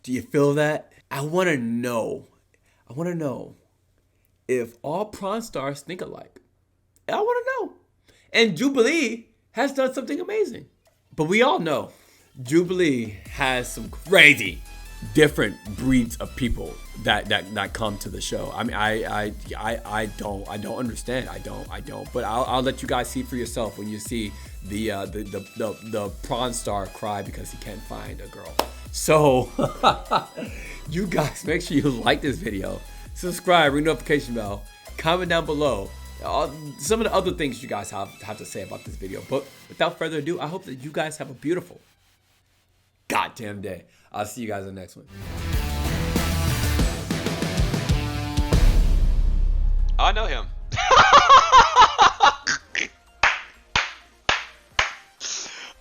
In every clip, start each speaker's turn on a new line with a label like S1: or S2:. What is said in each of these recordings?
S1: Do you feel that? I want to know. I want to know if all prawn stars think alike. I want to know. And Jubilee has done something amazing. But we all know Jubilee has some crazy different breeds of people that come to the show. I mean, I don't understand. I don't. But I'll let you guys see for yourself when you see the prawn star cry because he can't find a girl. So you guys make sure you like this video, subscribe, ring notification bell, comment down below some of the other things you guys have to say about this video. But without further ado, I hope that you guys have a beautiful goddamn day. I'll see you guys in the next one.
S2: I know him.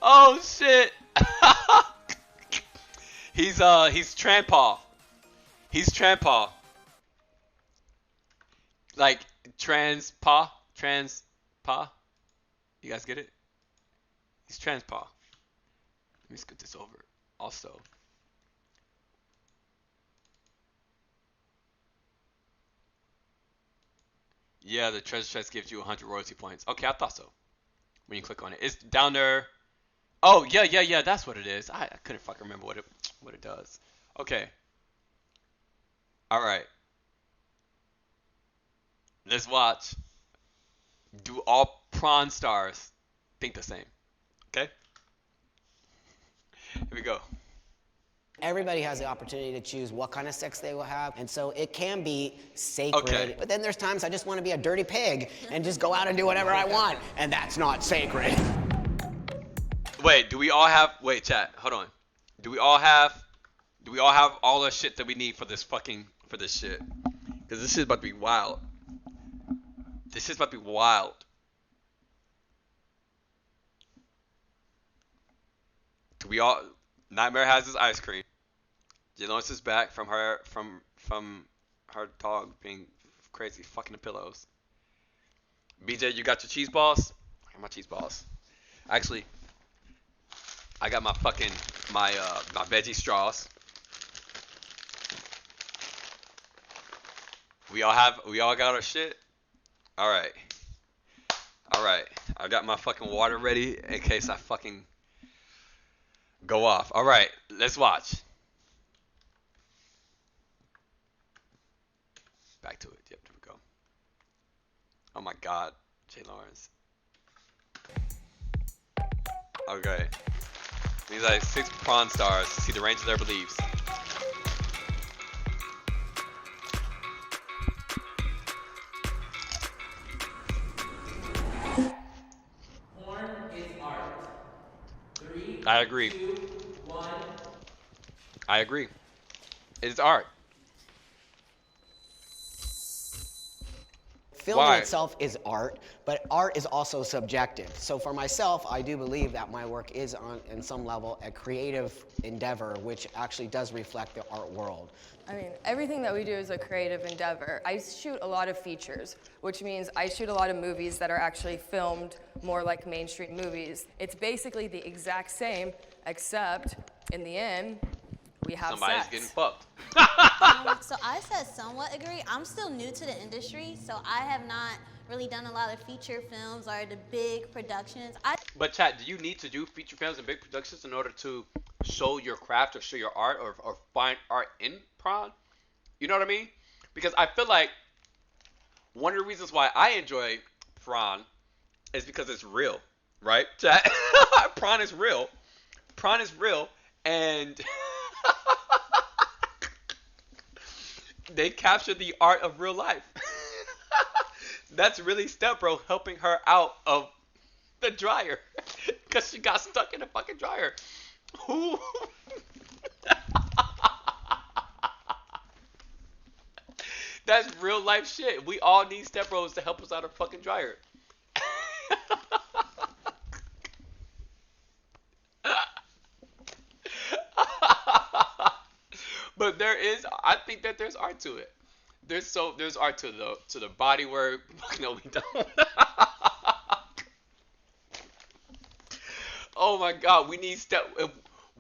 S2: Oh shit. He's Tranpaw. He's Tranpaw. Like Transpaw. You guys get it? He's Transpaw. Let me scoot this over. Also. Yeah, the treasure chest gives you 100 royalty points. Okay, I thought so. When you click on it, it's down there. Oh yeah. That's what it is. I couldn't fucking remember what it does. Okay. All right. Let's watch. Do all prawn stars think the same? Okay. Here we go.
S3: Everybody has the opportunity to choose what kind of sex they will have, and so it can be sacred.
S2: Okay.
S3: But then there's times I just want to be a dirty pig and just go out and do whatever I want, and that's not sacred.
S2: Wait, do we all have? Wait, chat. Hold on. Do we all have all the shit that we need for this shit? Because this is about to be wild. This is about to be wild. Do we all? Nightmare has his ice cream. Jalonis is back from her dog being crazy, fucking the pillows. BJ, you got your cheese balls? I got my cheese balls. Actually, I got my veggie straws. We all got our shit. All right. I got my fucking water ready in case I fucking go off. All right, let's watch. Back to it. Yep, there we go. Oh my God, Jay Lawrence. Okay. These are 6 prawn stars. See the range of their beliefs.
S1: Porn is art. 3,
S2: I agree.
S1: 2, 1.
S2: I agree. It is art.
S3: Film
S2: Why?
S3: in itself is art, but art is also subjective. So for myself, I do believe that my work is in some level, a creative endeavor, which actually does reflect the art world.
S4: I mean, everything that we do is a creative endeavor. I shoot a lot of features, which means I shoot a lot of movies that are actually filmed more like mainstream movies. It's basically the exact same, except in the end, we have
S2: Somebody's
S4: sex.
S2: getting fucked.
S5: So I said somewhat agree. I'm still new to the industry, so I have not really done a lot of feature films or the big productions.
S2: But chat, do you need to do feature films and big productions in order to show your craft or show your art or find art in prawn? You know what I mean? Because I feel like one of the reasons why I enjoy prawn is because it's real, right? Chat, prawn is real. Prawn is real, and they capture the art of real life. That's really Step Bro helping her out of the dryer because she got stuck in the fucking dryer. Who? That's real life shit. We all need Step Bros to help us out of fucking dryer. But I think that there's art to it. There's art to the body work. No, we don't. Oh my God, we need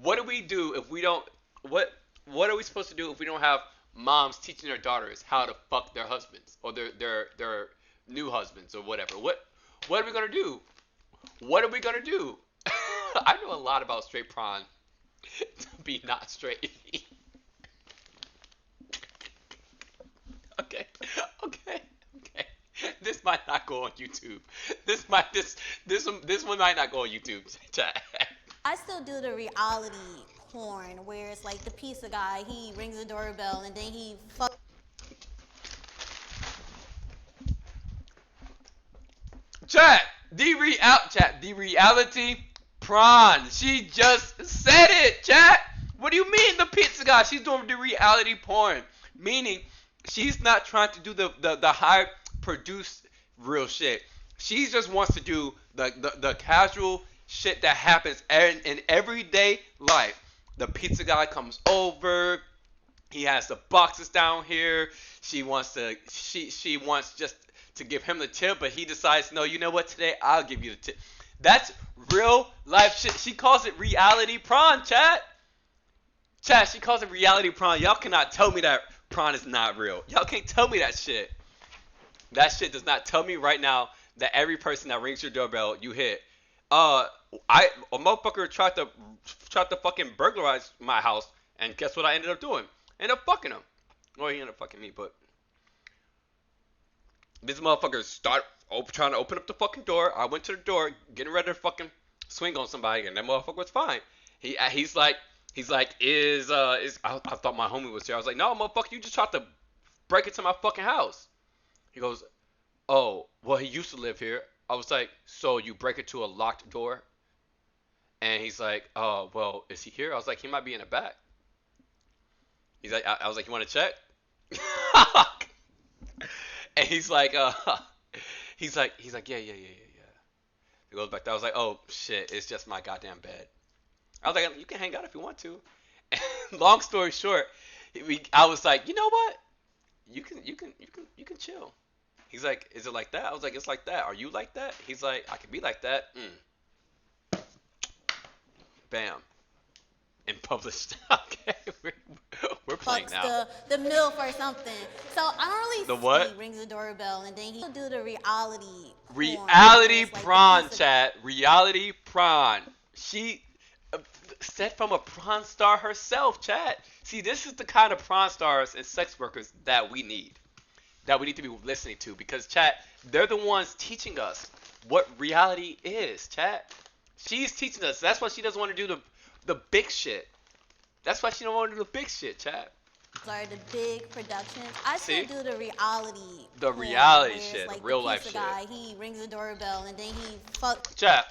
S2: what do we do if we don't? what are we supposed to do if we don't have moms teaching their daughters how to fuck their husbands or their new husbands or whatever? What are we gonna do? What are we gonna do? I know a lot about straight prawn to be not straight. Okay, okay, okay. This might not go on YouTube. This one might not go on YouTube. Chat.
S5: I still do the reality porn where it's like the pizza guy, he rings the doorbell and then he fucks.
S2: Chat. The reality prawn. She just said it. Chat. What do you mean the pizza guy? She's doing the reality porn, meaning she's not trying to do the high produced real shit. She just wants to do the casual shit that happens in everyday life. The pizza guy comes over. He has the boxes down here. She wants just to give him the tip, but he decides, no, you know what? Today I'll give you the tip. That's real life shit. She calls it reality prawn, chat. Chat, she calls it reality prawn. Y'all cannot tell me that prawn is not real. Y'all can't tell me that shit. That shit does not tell me right now that every person that rings your doorbell, you hit. A motherfucker tried to fucking burglarize my house, and guess what I ended up doing? Ended up fucking him. Well, he ended up fucking me, but this motherfucker trying to open up the fucking door. I went to the door, getting ready to fucking swing on somebody, and that motherfucker was fine. He's like, I thought my homie was here. I was like, no, motherfucker, you just tried to break into my fucking house. He goes, oh, well, he used to live here. I was like, so you break into a locked door? And he's like, oh, well, is he here? I was like, he might be in the back. He's like, I was like, you want to check? And he's like, yeah. He goes back there. I was like, oh shit, it's just my goddamn bed. I was like, you can hang out if you want to. And long story short, I was like, you know what? You can chill. He's like, is it like that? I was like, it's like that. Are you like that? He's like, I can be like that. Bam. And published. Okay, we're playing now.
S5: The MILF or something. So I don't really
S2: The what?
S5: He rings the doorbell and then he do the reality
S2: Reality
S5: porn,
S2: prawn,
S5: like
S2: chat. Reality prawn. She said from a prawn star herself, chat. See, this is the kind of prawn stars and sex workers that we need. That we need to be listening to. Because, chat, they're the ones teaching us what reality is, chat. She's teaching us. That's why she doesn't want to do the big shit. That's why she don't want to do the big shit, chat.
S5: Sorry, the big productions. I still do the reality.
S2: The
S5: porn,
S2: reality
S5: where it's
S2: shit,
S5: like
S2: the real
S5: the
S2: life
S5: pizza
S2: shit.
S5: guy, he rings the doorbell and then he fucks.
S2: Chat.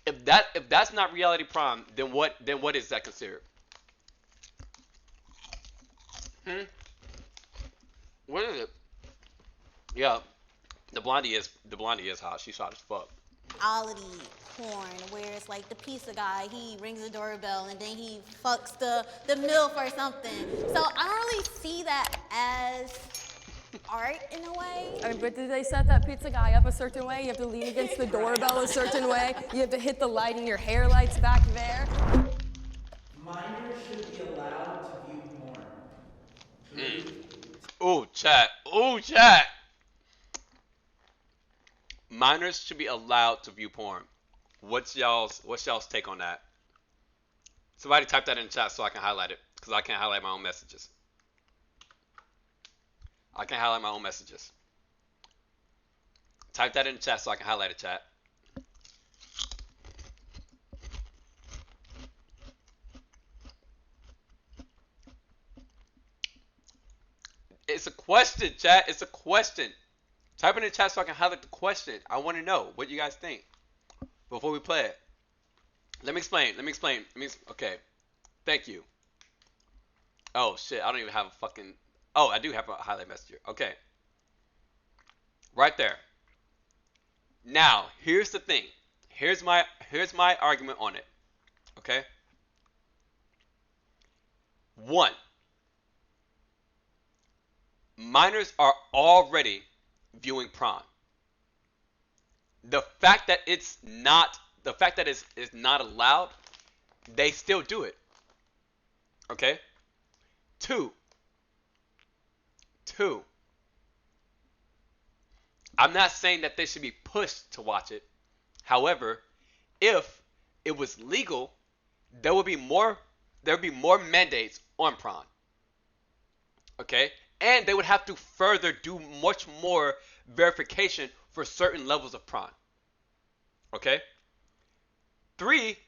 S2: If that's not reality prom, then what is that considered? What is it? Yeah, the blondie is hot. She's hot as fuck.
S5: Reality porn where it's like the pizza guy, he rings the doorbell and then he fucks the MILF or something. So I don't really see that as art in a way.
S4: I mean, but did they set that pizza guy up a certain way? You have to lean against the doorbell a certain way. You have to hit the lighting, your hair lights back there.
S6: Minors should be allowed to view porn.
S2: Ooh, chat. Minors should be allowed to view porn. What's y'all's take on that? Somebody type that in the chat so I can highlight it, because I can't highlight my own messages. Type that in the chat so I can highlight it, chat. It's a question, chat. It's a question. Type in the chat so I can highlight the question. I want to know what you guys think before we play it. Let me explain. Okay. Thank you. Oh, shit. I don't even have a fucking... Oh, I do have a highlight messenger. Okay. Right there. Now, here's the thing. Here's my argument on it. Okay? 1. Minors are already viewing porn. The fact that it's not allowed, they still do it. Okay? Two, two. I'm not saying that they should be pushed to watch it. However, if it was legal, there would be more mandates on prawn. Okay? And they would have to further do much more verification for certain levels of prawn. Okay? Three,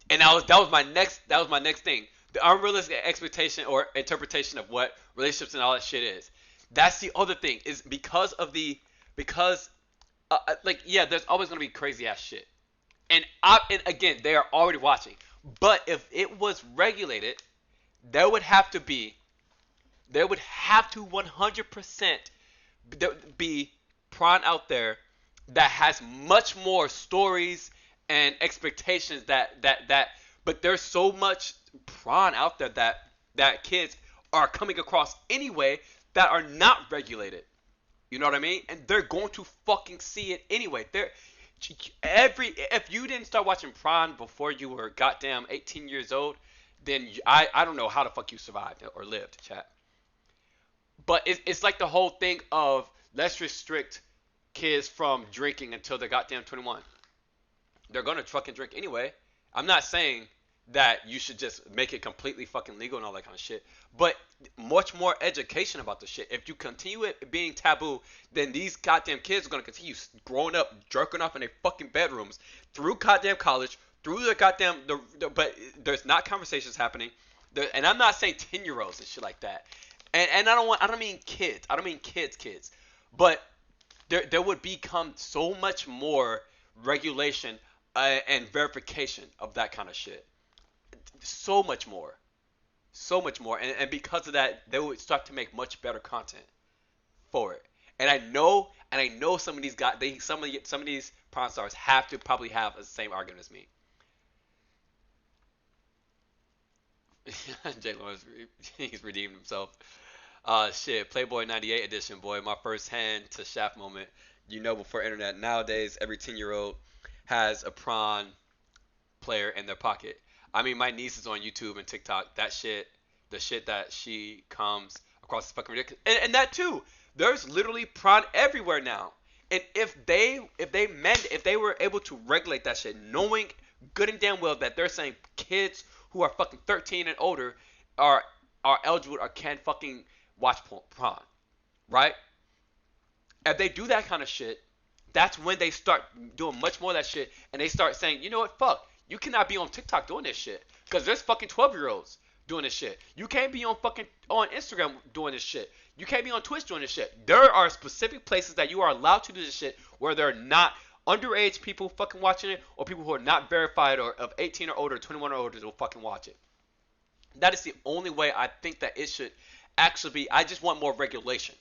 S2: and that was my next thing. The unrealistic expectation or interpretation of what relationships and all that shit is. That's the other thing, is because like, yeah, there's always gonna be crazy ass shit. And again, they are already watching. But if it was regulated, there would have to be there would have to 100% be prawn out there that has much more stories and expectations that but there's so much prawn out there that kids are coming across anyway that are not regulated. You know what I mean? And they're going to fucking see it anyway. If you didn't start watching prawn before you were goddamn 18 years old, then I don't know how the fuck you survived or lived, chat. But it's like the whole thing of let's restrict kids from drinking until they're goddamn 21. They're gonna fucking drink anyway. I'm not saying that you should just make it completely fucking legal and all that kind of shit, but much more education about the shit. If you continue it being taboo, then these goddamn kids are gonna continue growing up, jerking off in their fucking bedrooms through goddamn college, through the goddamn but there's not conversations happening. And I'm not saying 10-year-olds and shit like that. And I don't mean kids. I don't mean kids. But there would become so much more regulation and verification of that kind of shit. So much more. And because of that, they would start to make much better content for it. And I know some of these guys, some of these porn stars have to probably have the same argument as me. J-Lo he's redeemed himself. Shit, Playboy 98 edition, boy. My first hand to shaft moment. You know, before internet, nowadays every 10-year-old has a prawn player in their pocket. I mean, my niece is on YouTube and TikTok. That shit, the shit that she comes across is fucking ridiculous. And that too, there's literally prawn everywhere now. And if they were able to regulate that shit, knowing good and damn well that they're saying kids who are fucking 13 and older are eligible or can fucking watch prawn, right? If they do that kind of shit, that's when they start doing much more of that shit, and they start saying, you know what, fuck, you cannot be on TikTok doing this shit, because there's fucking 12-year-olds doing this shit. You can't be on Instagram doing this shit. You can't be on Twitch doing this shit. There are specific places that you are allowed to do this shit where there are not underage people fucking watching it, or people who are not verified or of 18 or older, 21 or older will fucking watch it. That is the only way I think that it should actually be. I just want more regulation.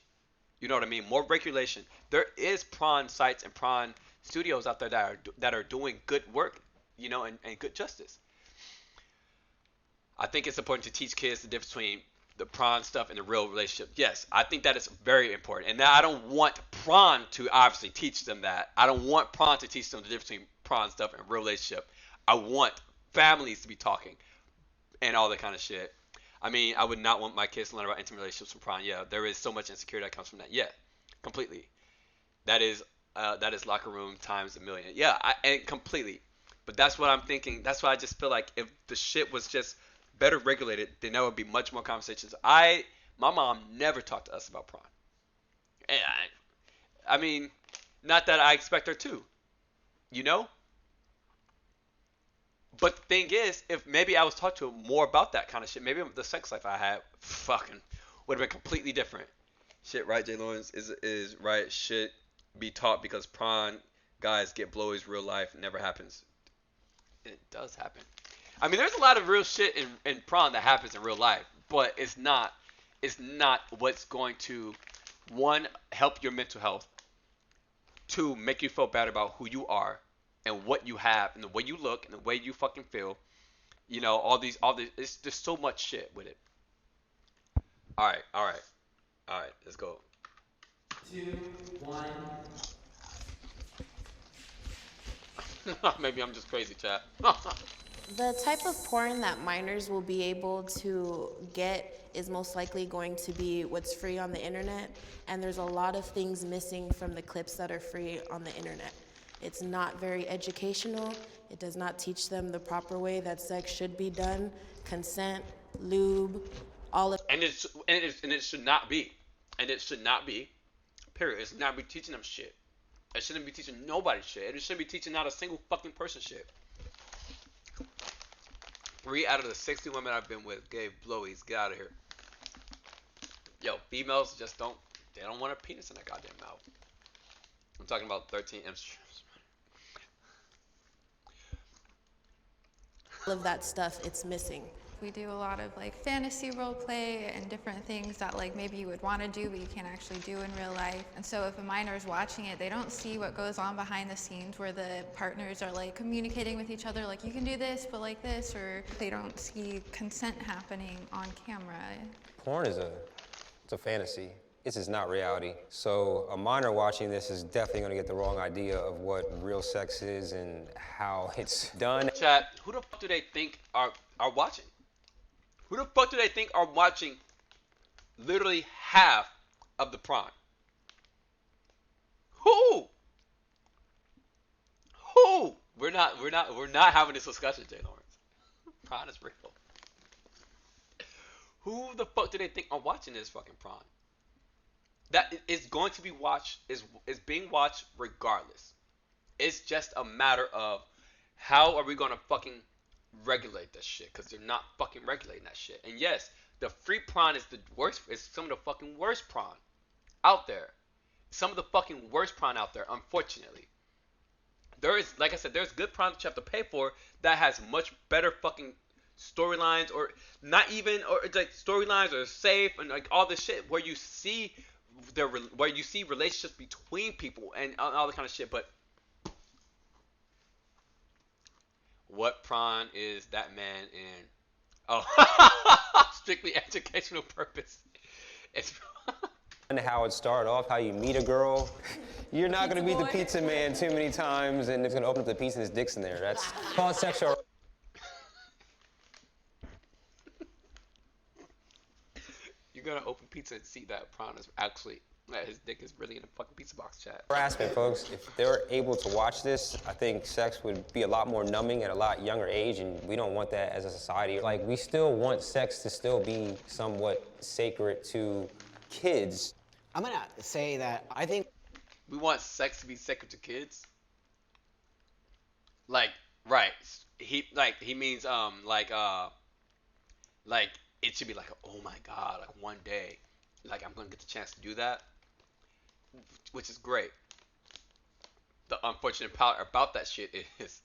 S2: You know what I mean? More regulation. There is prawn sites and prawn studios out there that are doing good work, you know, and good justice. I think it's important to teach kids the difference between the prawn stuff and the real relationship. Yes, I think that is very important. And now I don't want prawn to obviously teach them that. I don't want prawn to teach them the difference between prawn stuff and real relationship. I want families to be talking and all that kind of shit. I mean, I would not want my kids to learn about intimate relationships from prawn. Yeah, there is so much insecurity that comes from that. Yeah, completely. That is locker room times a million. Yeah, and completely. But that's what I'm thinking. That's why I just feel like if the shit was just better regulated, then there would be much more conversations. My mom never talked to us about prawn. And I mean, not that I expect her to, you know? But the thing is, if maybe I was taught to more about that kind of shit, maybe the sex life I had fucking would have been completely different. Shit, right, Jay Lawrence is right. Should be taught because prawn guys get blowies real life. Never happens. It does happen. I mean, there's a lot of real shit in prawn that happens in real life, but it's not what's going to, one, help your mental health, two, make you feel bad about who you are and what you have and the way you look and the way you fucking feel. You know, all these, there's so much shit with it. All right, let's go.
S6: 2, 1.
S2: Maybe I'm just crazy, chat.
S7: The type of porn that minors will be able to get is most likely going to be what's free on the internet, and there's a lot of things missing from the clips that are free on the internet. It's not very educational. It does not teach them the proper way that sex should be done, consent, lube, all of.
S2: And it should not be. And it should not be. Period. It should not be teaching them shit. It shouldn't be teaching nobody shit. And it shouldn't be teaching not a single fucking person shit. 3 out of the 60 women I've been with gave blowies. Get out of here. Yo, females just don't. They don't want a penis in their goddamn mouth. I'm talking about 13 inches.
S7: All of that stuff, it's missing.
S8: We do a lot of like fantasy role play and different things that like maybe you would want to do but you can't actually do in real life. And so if a minor is watching it, they don't see what goes on behind the scenes where the partners are like communicating with each other like you can do this but like this, or they don't see consent happening on camera.
S9: Porn is it's a fantasy. This is not reality. So a minor watching this is definitely gonna get the wrong idea of what real sex is and how it's done.
S2: Chat, who the fuck do they think are watching? Who the fuck do they think are watching literally half of the prawn? Who? We're not having this discussion, Jay Lawrence. Prawn is real. Who the fuck do they think are watching this fucking prawn? That is going to be watched, is being watched regardless. It's just a matter of how are we gonna fucking regulate this shit, because they're not fucking regulating that shit. And yes, the free prawn is the worst. It's some of the fucking worst prawn out there. Some of the fucking worst prawn out there, unfortunately. There is, like I said, there's good prawn that you have to pay for that has much better fucking storylines, or not even, or it's like storylines or safe and like all this shit where you see relationships between people and all that kind of shit. But what prawn is that man in? Oh, strictly educational purpose. It's
S9: And how it started off, how you meet a girl. You're not gonna meet the pizza man too many times, and it's gonna open up the pizza and his dick's in there. That's called sexual.
S2: You're gonna open pizza and see that prawn is actually, that his dick is really in a fucking pizza box, chat.
S9: Harassment, folks. If they're able to watch this, I think sex would be a lot more numbing at a lot younger age, and we don't want that as a society. Like, we still want sex to still be somewhat sacred to kids.
S3: I'm gonna say that I think
S2: We want sex to be sacred to kids. Like, right. He means like it should be like, oh my god, like one day, like I'm gonna get the chance to do that, which is great. The unfortunate part about that shit is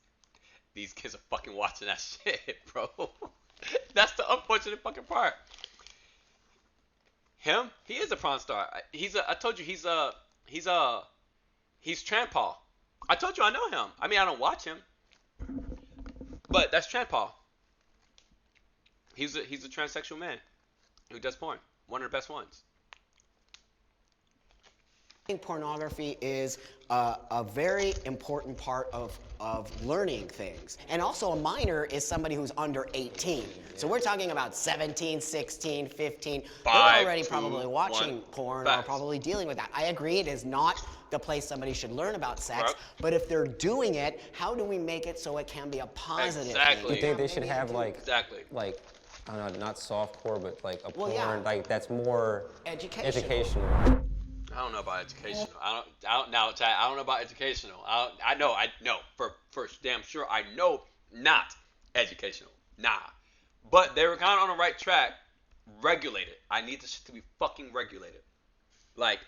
S2: these kids are fucking watching that shit, bro. That's the unfortunate fucking part. Him, he is a prawn star. I told you he's Tranpaul. I told you I know him. I mean, I don't watch him, but that's Tranpaul. He's a transsexual man who does porn. One of the best ones.
S3: I think pornography is a very important part of learning things. And also a minor is somebody who's under 18. So we're talking about 17, 16, 15. They're already probably watching porn or probably dealing with that. I agree, it is not the place somebody should learn about sex.
S2: Right.
S3: But if they're doing it, how do we make it so it can be a positive
S2: Exactly.
S3: thing?
S9: You think they should have like,
S2: Exactly.
S9: like, I don't know, not softcore, but like a porn,
S3: yeah.
S9: like that's more
S3: Educational.
S2: I don't know about educational. I don't now, Chad. I don't know about educational. I know for damn sure. I know not educational. Nah. But they were kind of on the right track. Regulated. I need this shit to be fucking regulated. Like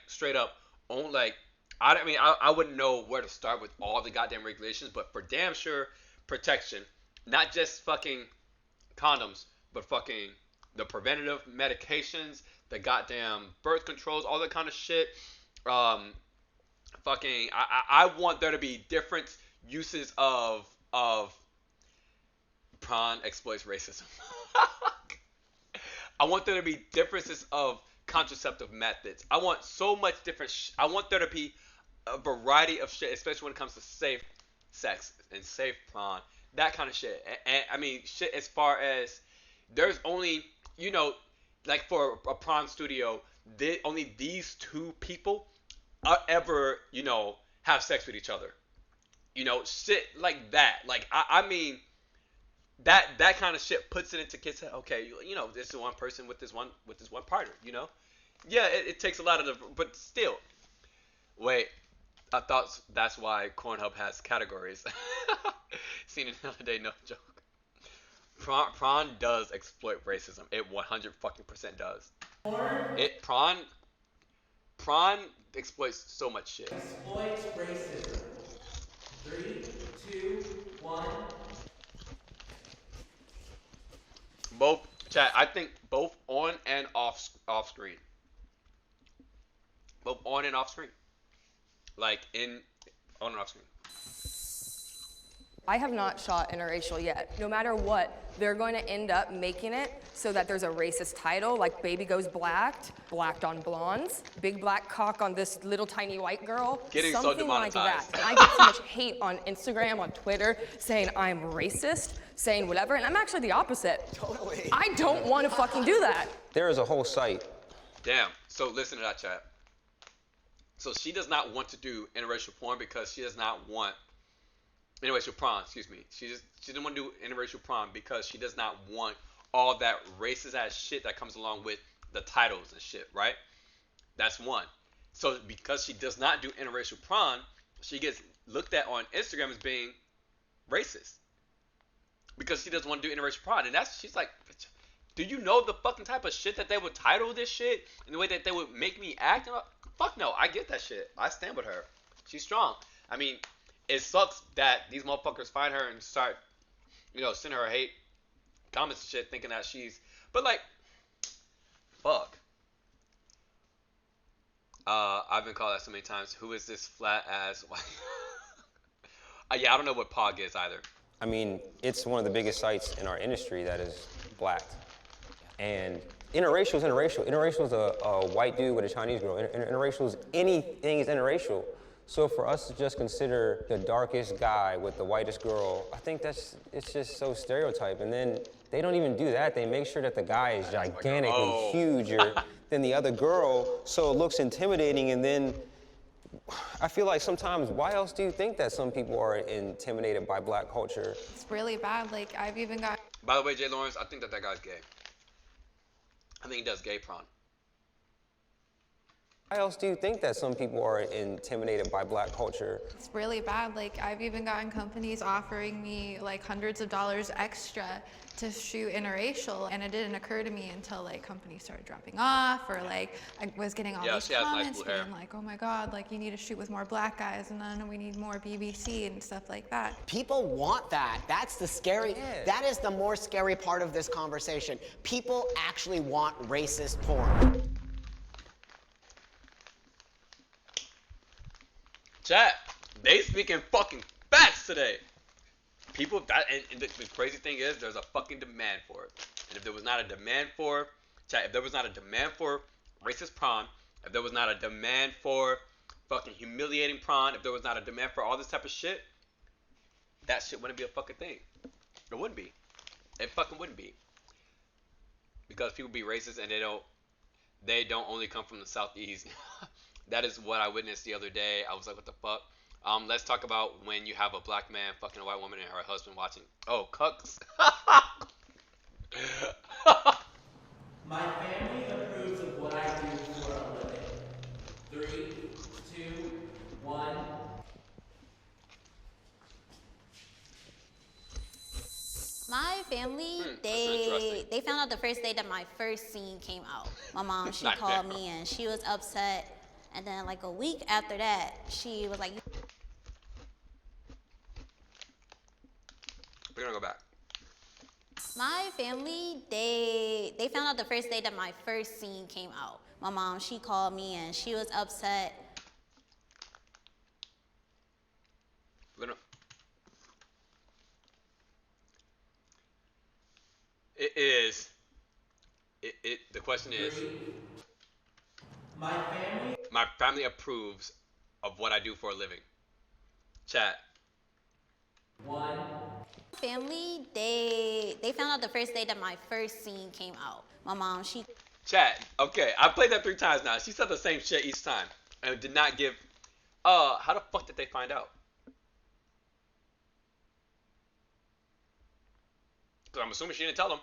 S2: straight up. I wouldn't know where to start with all the goddamn regulations, but for damn sure protection, not just fucking condoms, but fucking the preventative medications, the goddamn birth controls, all that kind of shit. I want there to be different uses of prawn exploits racism. I want there to be differences of contraceptive methods. I want so much different. I want there to be a variety of shit, especially when it comes to safe sex and safe prawn that kind of shit. And I mean, shit as far as there's only, you know, like for a prawn studio, only these two people are ever, you know, have sex with each other. You know, shit like that. Like I mean, that kind of shit puts it into kids' head. Okay, you know, this is one person with this one partner. You know, yeah, it takes a lot of the, but still. Wait, I thought that's why Cornhub has categories. Seen it the other day, no joke. Prawn does exploit racism. It 100 fucking percent does. It prawn exploits so much shit.
S6: Exploits racism. Three, two, one.
S2: Both chat. I think both on and off screen. Both on and off screen. Like on and off screen.
S4: I have not shot interracial yet. No matter what, they're going to end up making it so that there's a racist title, like Baby Goes Blacked, Blacked on Blondes, Big Black Cock on this little tiny white girl.
S2: Getting so
S4: something like that.
S2: demonetized.
S4: And I get so much hate on Instagram, on Twitter, saying I'm racist, saying whatever, and I'm actually the opposite.
S3: Totally.
S4: I don't want to fucking do that.
S9: There is a whole site.
S2: Damn. So listen to that, chat. So she does not want to do interracial porn because she does not want interracial prawn. Excuse me. She didn't want to do interracial prawn because she does not want all that racist ass shit that comes along with the titles and shit. Right? That's one. So because she does not do interracial prawn, she gets looked at on Instagram as being racist because she doesn't want to do interracial prawn, and she's like. Do you know the fucking type of shit that they would title this shit and the way that they would make me act? Fuck no, I get that shit. I stand with her. She's strong. I mean, it sucks that these motherfuckers find her and start, you know, sending her hate comments and shit, thinking that she's. But like, fuck. I've been called that so many times. Who is this flat ass? Yeah, I don't know what POG is either.
S9: I mean, it's one of the biggest sites in our industry that is blacked. And interracial is interracial. Interracial is a white dude with a Chinese girl. Interracial is anything is interracial. So for us to just consider the darkest guy with the whitest girl, I think it's just so stereotyped. And then they don't even do that. They make sure that the guy is gigantically huger than the other girl, so it looks intimidating. And then I feel like sometimes, why else do you think that some people are intimidated by black culture?
S8: It's really bad. Like, I've even got.
S2: By the way, Jay Lawrence, I think that guy's gay. I think he does gay prawn.
S9: Why else do you think that some people are intimidated by black culture?
S8: It's really bad. Like, I've even gotten companies offering me like hundreds of dollars extra to shoot interracial, and it didn't occur to me until like companies started dropping off, or like I was getting all these comments being like, oh my god, like you need to shoot with more black guys, and then we need more BBC and stuff like that.
S3: People want that. That's the scary, that is the more scary part of this conversation. People actually want racist porn.
S2: Chat, they speaking fucking facts today. People, and the crazy thing is, there's a fucking demand for it. And if there was not a demand for, chat, if there was not a demand for racist prawn, if there was not a demand for fucking humiliating prawn, if there was not a demand for all this type of shit, that shit wouldn't be a fucking thing. It wouldn't be. It fucking wouldn't be. Because people be racist and they don't only come from the southeast. That is what I witnessed the other day. I was like, what the fuck? Let's talk about when you have a black man fucking a white woman and her husband watching. Oh, cucks.
S6: My family approves of what I do for a living. 3, 2, 1.
S5: My family, they found out the first day that my first scene came out. My mom, she called me and she was upset. And then like a week after that, she was like,
S2: we're gonna go back.
S5: my family, they found out the first day that my first scene came out. My mom, she called me and she was upset.
S2: We're gonna. It is. The question is. My family approves of what I do for a living. Chat.
S6: 1.
S5: Family, they found out the first day that my first scene came out. My mom, she
S2: Chat. Okay, I played that 3 times now. She said the same shit each time and did not give. How the fuck did they find out? Because I'm assuming she didn't tell them.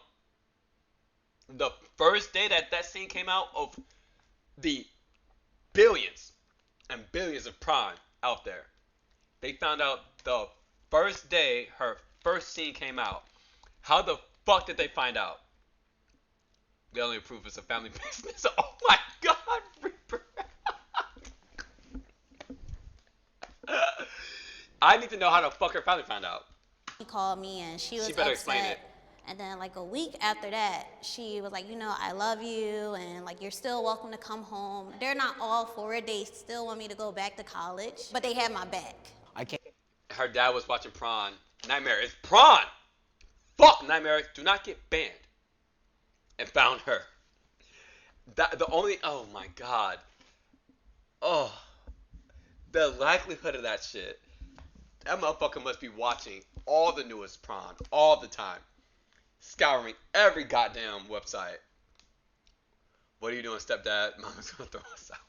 S2: The first day that that scene came out of the billions and billions of prawn out there, they found out the first day her first scene came out. How the fuck did they find out? The only proof is a family business. Oh my god, Reaper. I need to know how the fuck her family found out.
S5: called me and she was
S2: She better
S5: upset.
S2: explain it.
S5: And then like a week after that, she was like, you know, I love you and like you're still welcome to come home. They're not all for it. They still want me to go back to college, but they have my back.
S3: I can't.
S2: Her dad was watching Prawn. Nightmare is Prawn. Fuck Nightmare. Do not get banned. And found her. The only. Oh my god. Oh. The likelihood of that shit. That motherfucker must be watching all the newest Prawn all the time. Scouring every goddamn website. What are you doing, stepdad? Mama's gonna throw us out.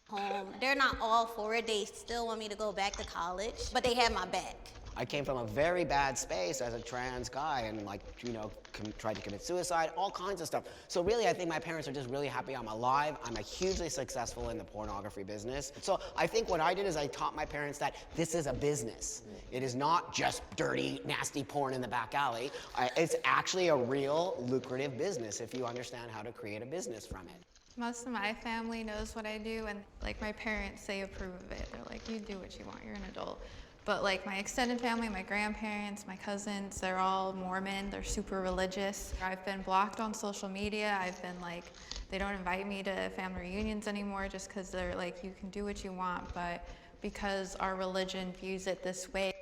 S5: Home. They're not all for it. They still want me to go back to college, but they have my back.
S3: I came from a very bad space as a trans guy and like, you know, tried to commit suicide, all kinds of stuff. So really, I think my parents are just really happy I'm alive. I'm hugely successful in the pornography business. So I think what I did is I taught my parents that this is a business. It is not just dirty, nasty porn in the back alley. It's actually a real lucrative business if you understand how to create a business from it.
S8: Most of my family knows what I do, and like my parents, they approve of it. They're like, you do what you want, you're an adult. But like my extended family, my grandparents, my cousins, they're all Mormon, they're super religious. I've been blocked on social media. I've been like, they don't invite me to family reunions anymore just because they're like, you can do what you want, but because our religion views it this way.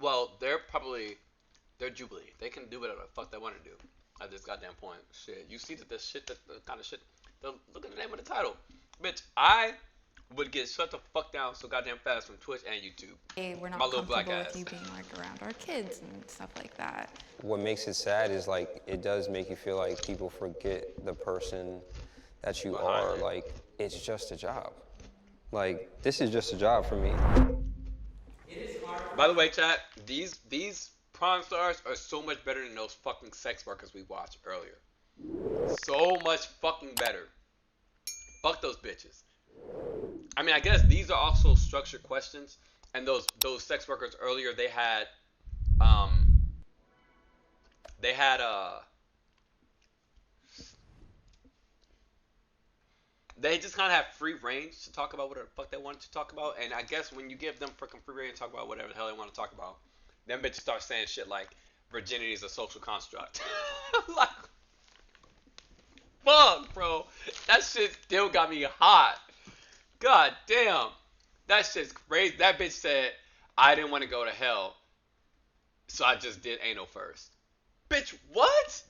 S2: Well, they're Jubilee. They can do whatever the fuck they want to do at this goddamn point. Shit, you see that the kind of shit, look at the name of the title. Bitch, I would get shut the fuck down so goddamn fast from Twitch and YouTube.
S8: Hey, we're not
S2: My little
S8: comfortable
S2: black
S8: with
S2: ass.
S8: you being like around our kids and stuff like that.
S9: What makes it sad is like it does make you feel like people forget the person that you
S2: Behind
S9: are.
S2: it.
S9: Like it's just a job. Like this is just a job for me.
S2: By the way, chat, these prawn stars are so much better than those fucking sex workers we watched earlier. So much fucking better. Fuck those bitches. I mean, I guess these are also structured questions, and those sex workers earlier, they had they just kind of have free range to talk about whatever the fuck they wanted to talk about, and I guess when you give them freaking free range to talk about whatever the hell they want to talk about, them bitches start saying shit like virginity is a social construct. Like, fuck, bro, that shit still got me hot. God damn. That shit's crazy. That bitch said, I didn't want to go to hell, so I just did anal first. Bitch, what?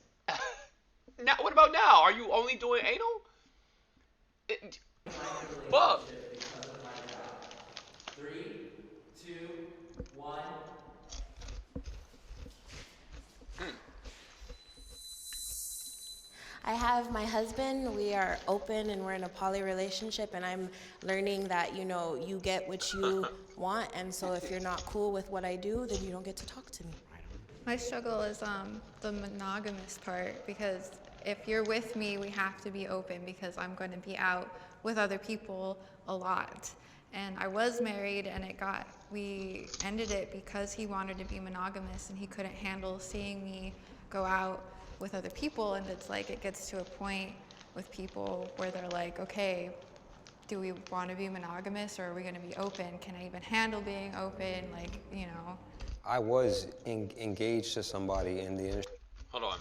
S2: Now, what about now? Are you only doing anal? Fuck.
S6: Because of my job. 3, 2, 1.
S7: I have my husband. We are open and we're in a poly relationship, and I'm learning that, you know, you get what you want, and so if you're not cool with what I do, then you don't get to talk to me.
S8: My struggle is the monogamous part, because if you're with me, we have to be open because I'm going to be out with other people a lot. And I was married, and we ended it because he wanted to be monogamous and he couldn't handle seeing me go out with other people. And it's like, it gets to a point with people where they're like, okay, do we want to be monogamous or are we going to be open? Can I even handle being open? Like, you know.
S9: I was engaged to somebody in the industry.
S2: Hold on.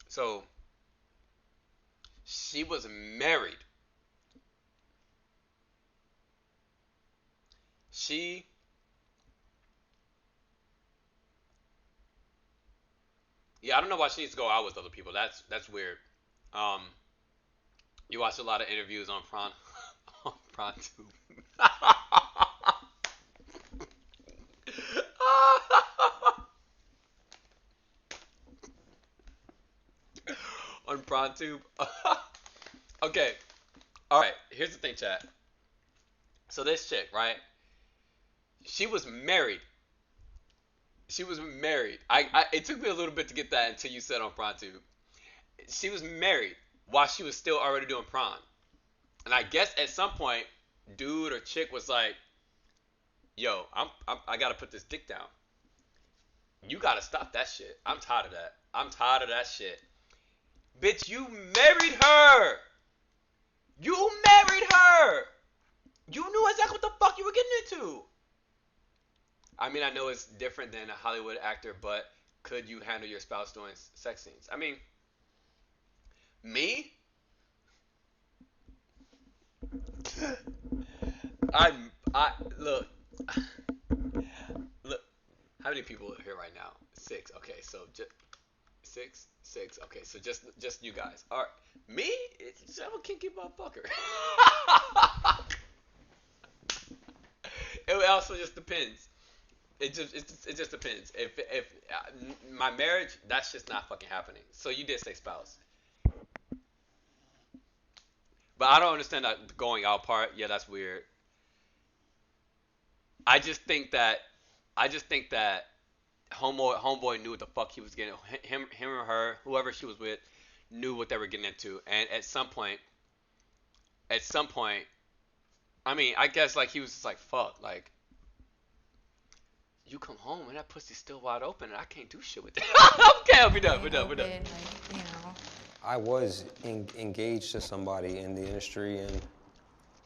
S2: So, she was married. Yeah, I don't know why she needs to go out with other people. That's weird. You watch a lot of interviews on Prawn on PronTube. On PronTube. Okay. All right. Here's the thing, chat. So this chick, right? She was married. She was married. It took me a little bit to get that until you said on PronTube. She was married while she was still already doing prom. And I guess at some point, dude or chick was like, "Yo, I gotta put this dick down. You gotta stop that shit. I'm tired of that. I'm tired of that shit." Bitch, you married her. You married her. You knew exactly what the fuck you were getting into. I mean, I know it's different than a Hollywood actor, but could you handle your spouse doing sex scenes? I mean, me? I look. Look, how many people are here right now? 6. Okay, so just 6. Okay, so just you guys. All right, me? I'm a kinky motherfucker. It also just depends. It just depends. If my marriage, that's just not fucking happening. So you did say spouse, but I don't understand that going out part. Yeah, that's weird. I just think that homeboy knew what the fuck he was getting. Him or her, whoever she was with, knew what they were getting into. And at some point, I mean, I guess like he was just like, fuck, like you come home and that pussy's still wide open and I can't do shit with it. Okay, we're done.
S8: Like, you know.
S9: I was engaged to somebody in the industry, and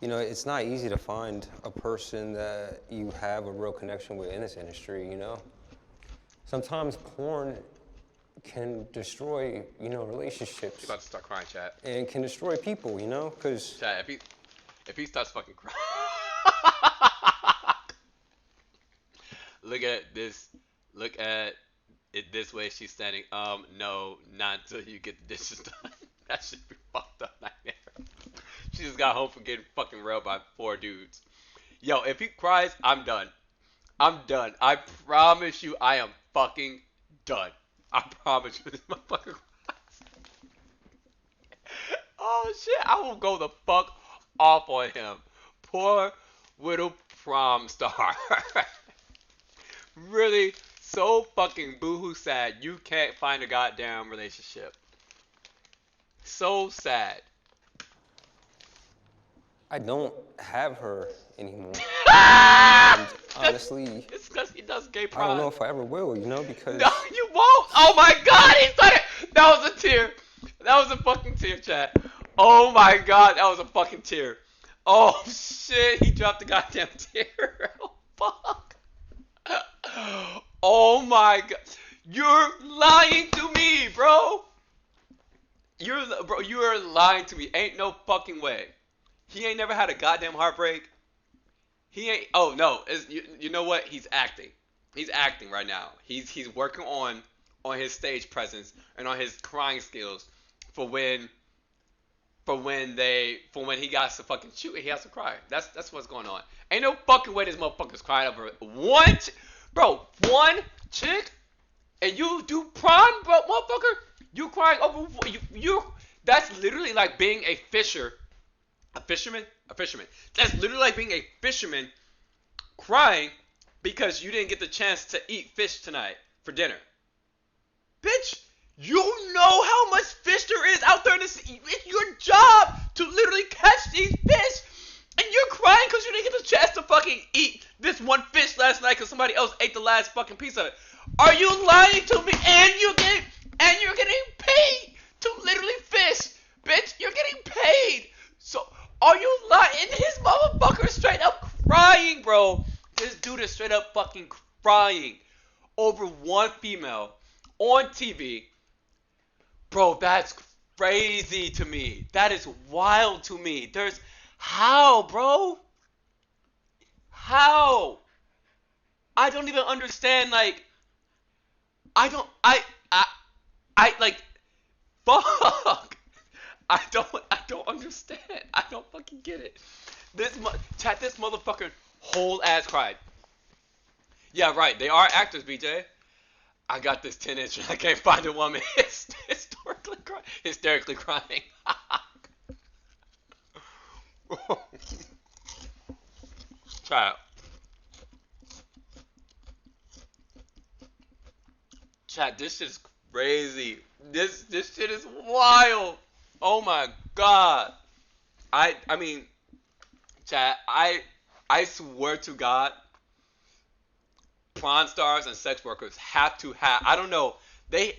S9: you know, it's not easy to find a person that you have a real connection with in this industry, you know? Sometimes porn can destroy, you know, relationships.
S2: You're about to start crying, chat.
S9: And can destroy people, you know? Because
S2: Chat, if he starts fucking crying. Look at this. Look at it this way. She's standing. No, not until you get the dishes done. That should be fucked up nightmare. She just got home from getting fucking railed by 4 dudes. Yo, if he cries, I'm done. I'm done. I promise you, I am fucking done. I promise you, this motherfucker cries. Oh shit, I will go the fuck off on him. Poor little prom star. Really, so fucking boohoo sad. You can't find a goddamn relationship. So sad.
S9: I don't have her anymore. And honestly,
S2: It's because he does gay
S9: I
S2: pride.
S9: don't know if I ever will, you know, because
S2: No, you won't. Oh my god, he started. That was a tear. That was a fucking tear, chat. Oh my god, that was a fucking tear. Oh shit, he dropped the goddamn tear. Oh fuck. Oh my god. You're lying to me, bro. You are lying to me. Ain't no fucking way. He ain't never had a goddamn heartbreak. He ain't. Oh no, you know what? He's acting. He's acting right now. He's working on his stage presence and on his crying skills for when he got to fucking shoot and he has to cry. That's what's going on. Ain't no fucking way this motherfucker's crying over one chick, and you do prom, bro, motherfucker. You crying over you. That's literally like being a fisherman. That's literally like being a fisherman crying because you didn't get the chance to eat fish tonight for dinner. Bitch, you know how much fish there is out there in the sea. It's your job to literally catch these fish. And you're crying because you didn't get the chance to fucking eat this one fish last night because somebody else ate the last fucking piece of it. Are you lying to me? And you're getting paid to literally fish. Bitch, you're getting paid. So are you lying? And his motherfucker is straight up crying, bro. This dude is straight up fucking crying over one female on TV. Bro, that's crazy to me. That is wild to me. How, bro? How? I don't even understand, like, I like, fuck. I don't understand. I don't fucking get it. Chat, this motherfucker whole ass cried. Yeah, right. They are actors, BJ. I got this 10-inch and I can't find a woman. Hysterically crying. Chat. Chat, this shit is crazy. This shit is wild. Oh my god. I mean, chat, I swear to God, porn stars and sex workers have to have, I don't know, there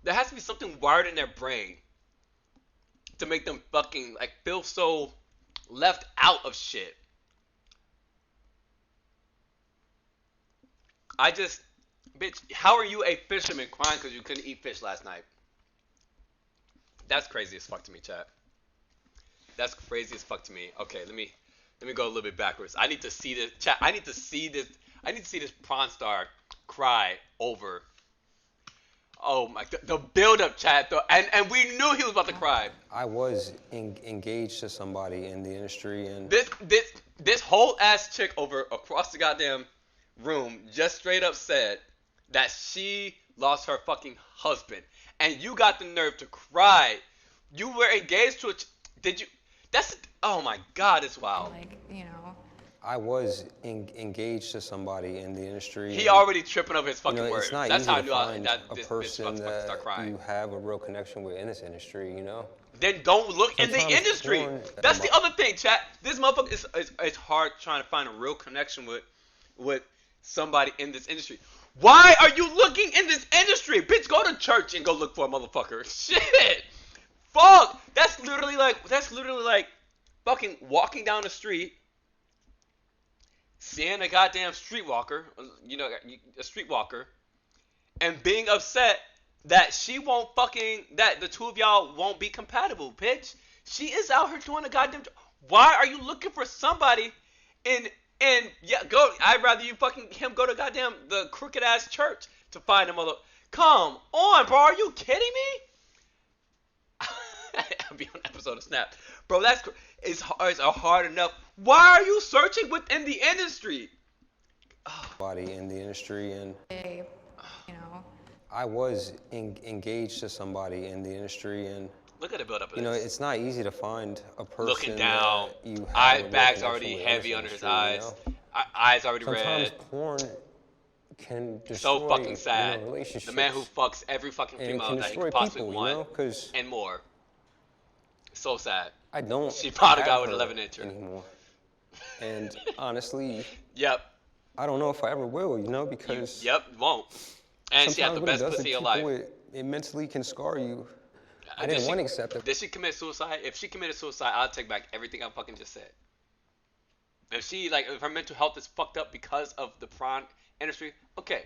S2: has to be something wired in their brain to make them fucking like feel so left out of shit. Bitch, how are you a fisherman crying because you couldn't eat fish last night? That's crazy as fuck to me, chat. That's crazy as fuck to me. Okay, let me go a little bit backwards. I need to see this, chat. I need to see this prawn star cry over. Oh my, the build up, chat. And we knew he was about to cry.
S9: I was engaged to somebody in the industry, and
S2: this whole ass chick over across the goddamn room just straight up said that she lost her fucking husband, and you got the nerve to cry. You were engaged to a. Did you? That's. Oh my God, it's wild.
S8: Like, you know.
S9: I was engaged to somebody in the industry.
S2: He already tripping over his fucking words.
S9: It's not
S2: That's
S9: easy
S2: how I
S9: to
S2: knew
S9: find
S2: that
S9: a
S2: this
S9: person
S2: bitch start crying.
S9: you have a real connection with in this industry, you know?
S2: Then don't look in the
S9: Sometimes
S2: industry.
S9: porn-
S2: That's the other thing, chat. This motherfucker is hard trying to find a real connection with somebody in this industry. Why are you looking in this industry? Bitch, go to church and go look for a motherfucker. Shit. Fuck. That's literally like fucking walking down the street, seeing a goddamn streetwalker, a streetwalker, and being upset that that the two of y'all won't be compatible, bitch. She is out here doing a goddamn. Why are you looking for somebody go? I'd rather you fucking him go to goddamn the crooked ass church to find a mother. Come on, bro. Are you kidding me? I'll be on an episode of Snap, bro. It's hard enough. Why are you searching within the industry?
S9: Body in the industry, and
S8: You know.
S9: I was engaged to somebody in the industry, and
S2: Look at the build up of
S9: you know,
S2: this.
S9: it's not easy to find a person
S2: Looking down,
S9: that you have
S2: eye
S9: a real
S2: bags
S9: connection
S2: already
S9: with in
S2: heavy
S9: this
S2: under his
S9: industry,
S2: eyes.
S9: you know?
S2: Eyes already
S9: Sometimes
S2: red.
S9: porn can destroy
S2: So fucking sad.
S9: relationships.
S2: The man who fucks every fucking
S9: and it
S2: female
S9: can
S2: that he
S9: destroy
S2: could possibly
S9: people,
S2: want,
S9: you know, 'cause
S2: and more. So sad.
S9: I don't.
S2: She found a guy
S9: have
S2: with
S9: her
S2: 11-incher.
S9: anymore. And honestly,
S2: Yep.
S9: I don't know if I ever will, you know, because
S2: Yep. Won't. And she had
S9: sometimes
S2: the
S9: what it
S2: best
S9: does to
S2: pussy of
S9: people,
S2: life.
S9: it mentally can scar you. I
S2: Did
S9: didn't
S2: she-
S9: want to accept it.
S2: Did she commit suicide? If she committed suicide, I'll take back everything I fucking just said. If her mental health is fucked up because of the porn industry, okay.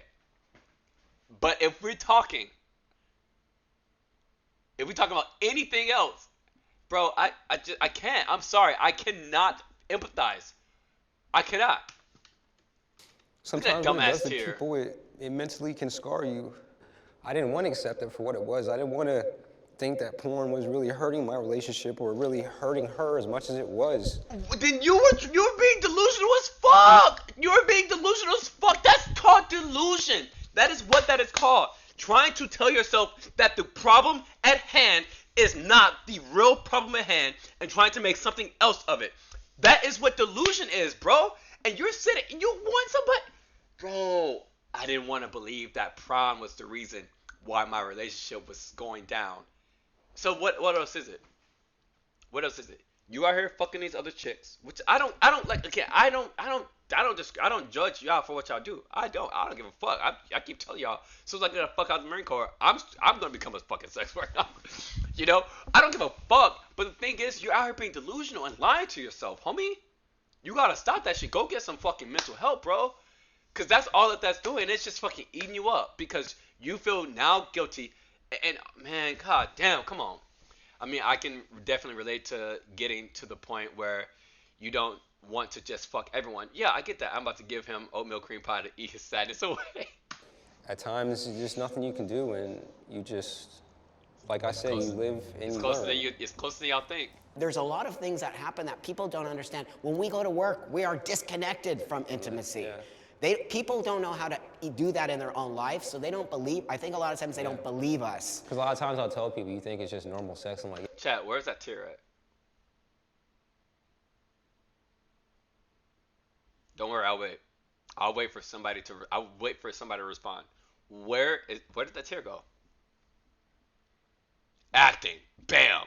S2: But if we're talking about anything else, bro, I can't. I'm sorry. I cannot empathize. I cannot.
S9: Sometimes what it does
S2: dumbass
S9: to
S2: tear.
S9: people, it mentally can scar you. I didn't want to accept it for what it was. I didn't want to think that porn was really hurting my relationship or really hurting her as much as it was.
S2: Then you were being delusional as fuck. You were being delusional as fuck. That's called delusion. That is what that is called. Trying to tell yourself that the problem at hand is not the real problem at hand and trying to make something else of it. That is what delusion is, bro. And you're sitting, you want somebody. Bro, I didn't want to believe that prom was the reason why my relationship was going down. So what else is it? What else is it? You out here fucking these other chicks, which I don't like. Again, I don't judge y'all for what y'all do. I don't give a fuck. I keep telling y'all, as soon as I get the fuck out of the Marine Corps, I'm gonna become a fucking sex worker. You know, I don't give a fuck. But the thing is, you're out here being delusional and lying to yourself, homie. You gotta stop that shit. Go get some fucking mental help, bro. Cause that's all that's doing. It's just fucking eating you up because you feel now guilty. And man, god damn, come on. I mean, I can definitely relate to getting to the point where you don't want to just fuck everyone. Yeah, I get that. I'm about to give him oatmeal cream pie to eat his sadness away.
S9: At times, there's just nothing you can do, and you just Like I said, you live and
S2: It's
S9: you
S2: closer
S9: learn.
S2: than you. It's closer than y'all think.
S3: There's a lot of things that happen that people don't understand. When we go to work, we are disconnected from intimacy. People don't know how to do that in their own life, so they don't believe. I think a lot of times they don't believe us.
S9: Because a lot of times I'll tell people, you think it's just normal sex. I'm like,
S2: Chat, where's that tear at? Don't worry, I'll wait. I'll wait for somebody to. I'll wait for somebody to respond. Where did that tear go? Acting. Bam.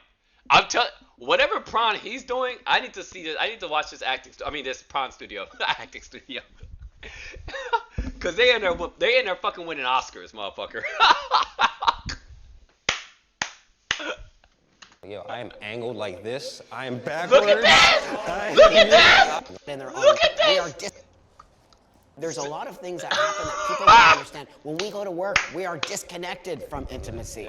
S2: I'm telling. Whatever prawn he's doing, I need to see this. I need to watch this acting. This prawn studio, acting studio. Cause they in there fucking winning Oscars, motherfucker.
S9: yo, I am angled like this. I am backwards.
S2: Look at that! Look at that! Look at this!
S3: There's a lot of things that happen that people don't understand. When we go to work, we are disconnected from intimacy.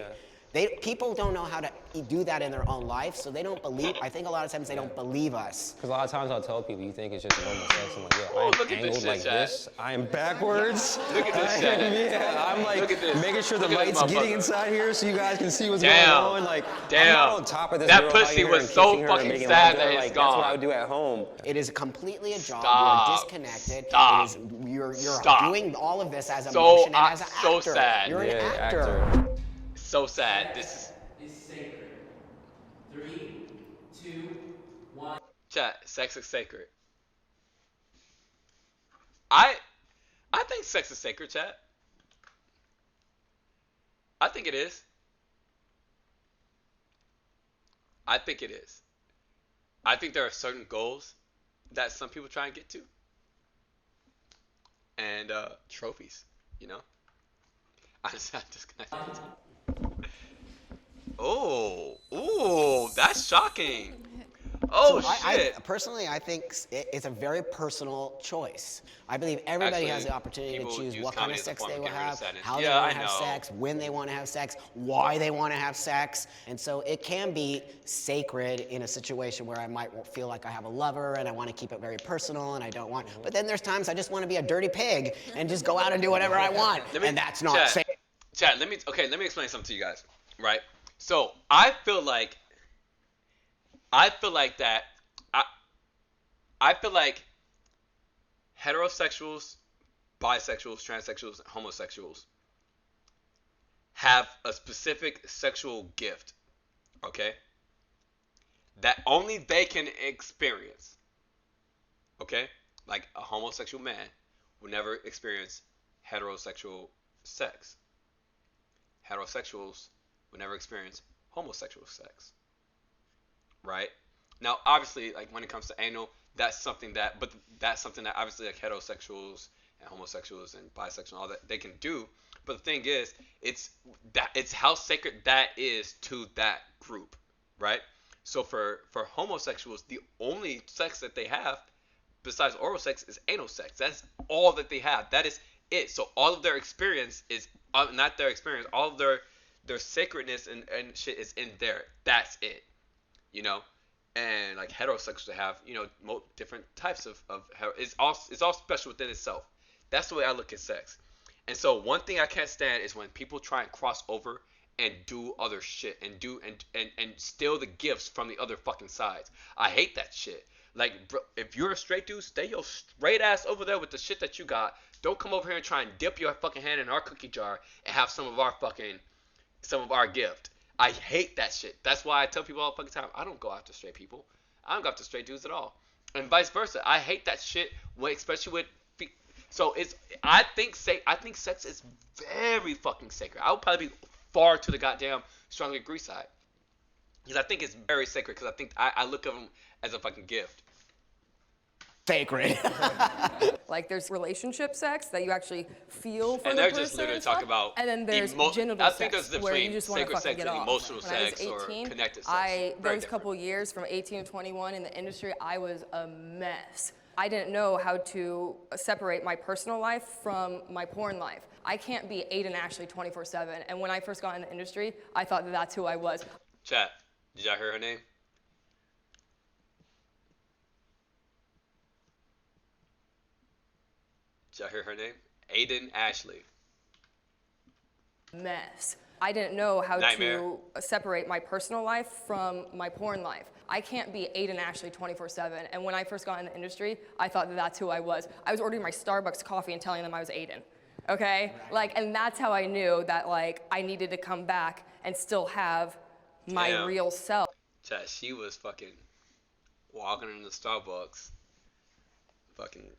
S3: People don't know how to do that in their own life, so they don't believe. I think a lot of times they don't believe us.
S9: Because a lot of times I'll tell people, you think it's just normal sex. I'm like, yo, I am
S2: look at this
S9: angled
S2: shit,
S9: like
S2: Chad.
S9: this. I am backwards.
S2: Look at this shit.
S9: Yeah, I'm like
S2: Look at this.
S9: making sure the
S2: Look at this
S9: light's getting
S2: motherfucker.
S9: inside here so you guys can see what's
S2: Damn.
S9: going on. Like,
S2: Damn.
S9: I'm not on top of this
S2: That
S9: girl,
S2: pussy
S9: hugging her
S2: was
S9: and
S2: so
S9: kissing her and
S2: fucking
S9: making
S2: sad
S9: love to
S2: that
S9: her.
S2: it's
S9: Like, that's what
S2: gone.
S9: I would do at home.
S3: It is completely a job.
S2: Stop.
S3: You're disconnected.
S2: Stop.
S3: It is, you're
S2: Stop.
S3: doing all of this as a
S2: So,
S3: motion and as an
S2: so
S3: actor.
S2: sad.
S3: You're
S9: Yeah,
S3: an actor.
S2: So sad. This
S6: Is sacred. 3, 2, 1.
S2: chat. Sex is sacred. I think sex is sacred, chat. I think it is. I think it is. I think there are certain goals that some people try and get to. And trophies, you know? I'm disconnected. Oh, that's shocking. Oh, shit.
S3: Personally, I think it's a very personal choice. I believe everybody has the opportunity to
S2: people
S3: choose
S2: use
S3: what kind of
S2: comedy as a
S3: sex
S2: form
S3: they
S2: of
S3: will
S2: getting rid of
S3: have,
S2: sadness.
S3: how
S2: Yeah,
S3: they want
S2: I
S3: to have
S2: know.
S3: sex, when they want to have sex, why they want to have sex. And so it can be sacred in a situation where I might feel like I have a lover and I want to keep it very personal and I don't want. But then there's times I just want to be a dirty pig and just go out and do whatever I want. And that's not safe.
S2: Chad, let me explain something to you guys, right? So I feel like that I feel like heterosexuals, bisexuals, transsexuals, and homosexuals have a specific sexual gift, okay? That only they can experience. Okay? Like a homosexual man will never experience heterosexual sex. Heterosexuals will never experience homosexual sex. Right? Now, obviously, like when it comes to anal, that's something that obviously like heterosexuals and homosexuals and bisexual and all that they can do. But the thing is, it's how sacred that is to that group, right? So for homosexuals, the only sex that they have besides oral sex is anal sex. That's all that they have. That is it. So all of their experience is not their experience. All of their sacredness and shit is in there. That's it. You know, and like heterosexuals have, you know, different types of it's all special within itself. That's the way I look at sex. And so one thing I can't stand is when people try and cross over and do other shit and and steal the gifts from the other fucking sides. I hate that shit. Like, bro, if you're a straight dude, stay your straight ass over there with the shit that you got. Don't come over here and try and dip your fucking hand in our cookie jar and have some of our gift. I hate that shit. That's why I tell people all the fucking time, I don't go after straight people. I don't go after straight dudes at all. And vice versa. I hate that shit, especially with. So I think sex is very fucking sacred. I would probably be far to the goddamn strongly agree side. Because I think it's very sacred. Because I think I look at them as a fucking gift.
S3: Sacred.
S4: Like there's relationship sex that you actually feel for
S2: And
S4: the
S2: they're
S4: person
S2: just literally
S4: and stuff.
S2: talking about
S4: and then there's genital
S2: I think
S4: sex
S2: there's a
S4: where you
S2: difference
S4: just want to
S2: between
S4: fucking
S2: sacred
S4: get
S2: sex and
S4: off.
S2: emotional
S4: When I was
S2: sex or
S4: 18,
S2: connected sex. Very
S4: those couple years from 18 to 21 in the industry, I was a mess. I didn't know how to separate my personal life from my porn life. I can't be Aiden Ashley 24/7. And when I first got in the industry, I thought that that's who I was.
S2: Chat, did y'all hear her name? Did y'all hear her name? Aiden Ashley.
S4: mess. I didn't know how
S2: Nightmare.
S4: to separate my personal life from my porn life. I can't be Aiden Ashley 24/7. And when I first got in the industry, I thought that that's who I was. I was ordering my Starbucks coffee and telling them I was Aiden. Okay? Like, and that's how I knew that, like, I needed to come back and still have my
S2: Damn.
S4: real self.
S2: Chat, she was fucking walking into Starbucks, fucking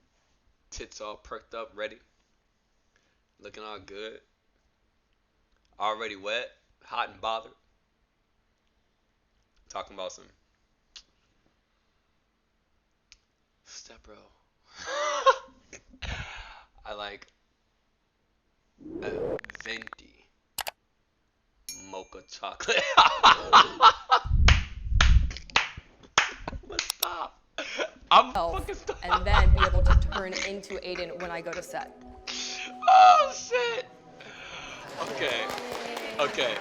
S2: tits all perked up, ready, looking all good, already wet, hot and bothered, talking about some step bro. I like a venti mocha chocolate. Stop. I'm fucking stop.
S4: And then be able to turn into Aiden when I go to set.
S2: Oh shit. Okay. Okay.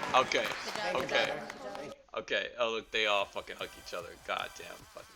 S2: Oh look, they all fucking hug each other. Goddamn fucking